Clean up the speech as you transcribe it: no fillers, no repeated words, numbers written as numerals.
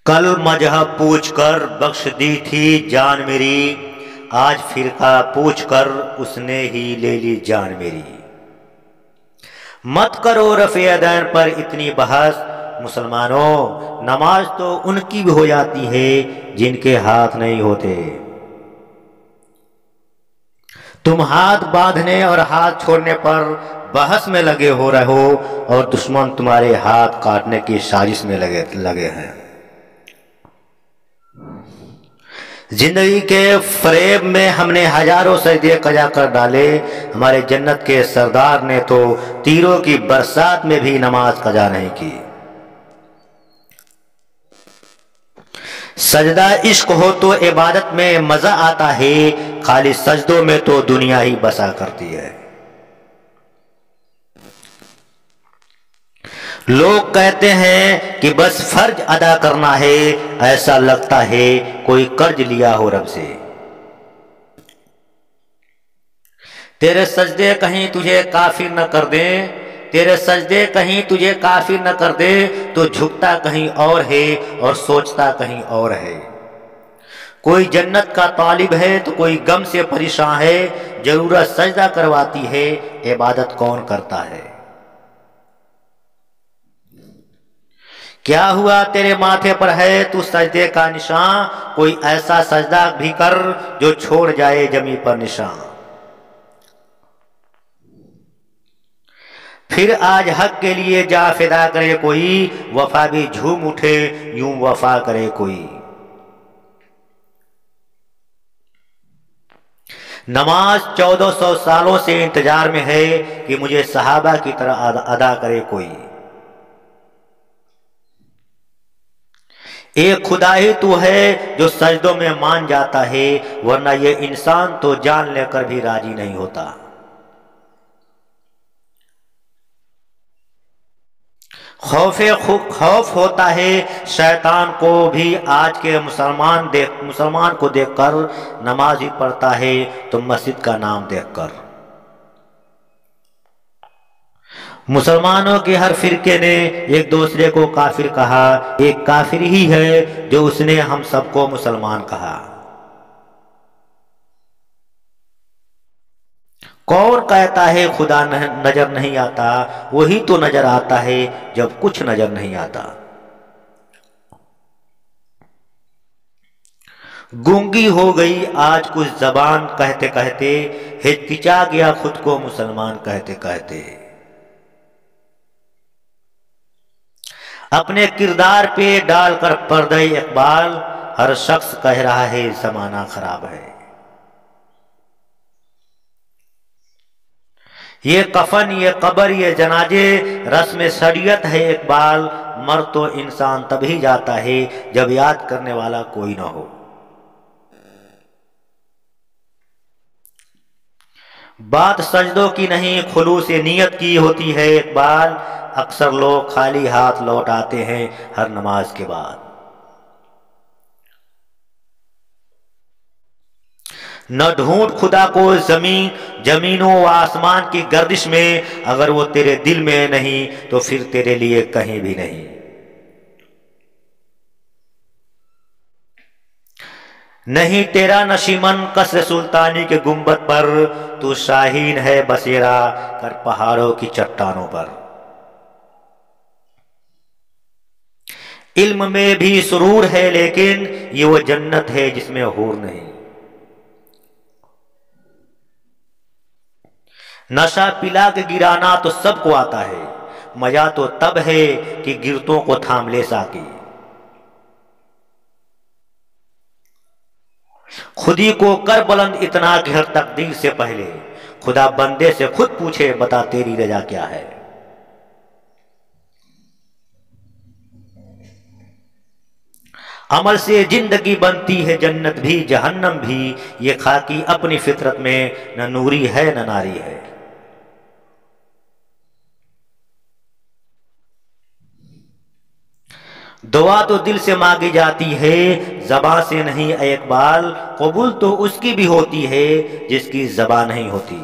کل مذہب پوچھ کر بخش دی تھی جان میری، آج فرقہ پوچھ کر اس نے ہی لے لی جان میری۔ مت کرو رفع دین پر اتنی بحث، مسلمانوں نماز تو ان کی بھی ہو جاتی ہے جن کے ہاتھ نہیں ہوتے۔ تم ہاتھ باندھنے اور ہاتھ چھوڑنے پر بحث میں لگے ہو رہے ہو، اور دشمن تمہارے ہاتھ کاٹنے کی سازش میں لگے ہیں۔ زندگی کے فریب میں ہم نے ہزاروں سجدے قضا کر ڈالے، ہمارے جنت کے سردار نے تو تیروں کی برسات میں بھی نماز قضا نہیں کی۔ سجدہ عشق ہو تو عبادت میں مزہ آتا ہے، خالی سجدوں میں تو دنیا ہی بسا کرتی ہے۔ لوگ کہتے ہیں کہ بس فرض ادا کرنا ہے، ایسا لگتا ہے کوئی قرض لیا ہو رب سے۔ تیرے سجدے کہیں تجھے کافر نہ کر دیں، تیرے سجدے کہیں تجھے کافر نہ کر دے، تو جھکتا کہیں اور ہے اور سوچتا کہیں اور ہے۔ کوئی جنت کا طالب ہے تو کوئی غم سے پریشان ہے، ضرورت سجدہ کرواتی ہے، عبادت کون کرتا ہے۔ کیا ہوا تیرے ماتھے پر ہے تو سجدے کا نشان، کوئی ایسا سجدہ بھی کر جو چھوڑ جائے زمین پر نشان۔ پھر آج حق کے لیے جا فدا کرے کوئی، وفا بھی جھوم اٹھے یوں وفا کرے کوئی۔ نماز 1400 سالوں سے انتظار میں ہے کہ مجھے صحابہ کی طرح ادا کرے کوئی۔ ایک خدا ہی تو ہے جو سجدوں میں مان جاتا ہے، ورنہ یہ انسان تو جان لے کر بھی راضی نہیں ہوتا۔ خوف ہوتا ہے شیطان کو بھی آج کے مسلمان کو دیکھ کر، نماز ہی پڑھتا ہے تو مسجد کا نام دیکھ کر۔ مسلمانوں کے ہر فرقے نے ایک دوسرے کو کافر کہا، ایک کافر ہی ہے جو اس نے ہم سب کو مسلمان کہا۔ کون کہتا ہے خدا نظر نہیں آتا، وہی تو نظر آتا ہے جب کچھ نظر نہیں آتا۔ گونگی ہو گئی آج کچھ زبان کہتے کہتے، ہچکچا گیا خود کو مسلمان کہتے کہتے۔ اپنے کردار پہ ڈال کر پردہ اقبال، ہر شخص کہہ رہا ہے زمانہ خراب ہے۔ یہ کفن، یہ قبر، یہ جنازے رسم شریعت ہے اقبال، مر تو انسان تبھی جاتا ہے جب یاد کرنے والا کوئی نہ ہو۔ بات سجدوں کی نہیں خلوص نیت کی ہوتی ہے اقبال، اکثر لوگ خالی ہاتھ لوٹ آتے ہیں ہر نماز کے بعد۔ نہ ڈھونڈ خدا کو زمینوں و آسمان کی گردش میں، اگر وہ تیرے دل میں نہیں تو پھر تیرے لیے کہیں بھی نہیں۔ نہیں تیرا نشیمن قصر سلطانی کے گنبد پر، تو شاہین ہے بسیرا کر پہاڑوں کی چٹانوں پر۔ علم میں بھی سرور ہے لیکن یہ وہ جنت ہے جس میں حور نہیں۔ نشہ پلا کے گرانا تو سب کو آتا ہے، مزہ تو تب ہے کہ گرتوں کو تھام لے ساکی۔ خودی کو کر بلند اتنا کہ ہر تقدیر سے پہلے خدا بندے سے خود پوچھے بتا تیری رضا کیا ہے۔ عمل سے زندگی بنتی ہے جنت بھی جہنم بھی، یہ خاکی اپنی فطرت میں نہ نوری ہے نہ ناری ہے۔ دعا تو دل سے مانگی جاتی ہے زباں سے نہیں اے اقبال، قبول تو اس کی بھی ہوتی ہے جس کی زبان نہیں ہوتی۔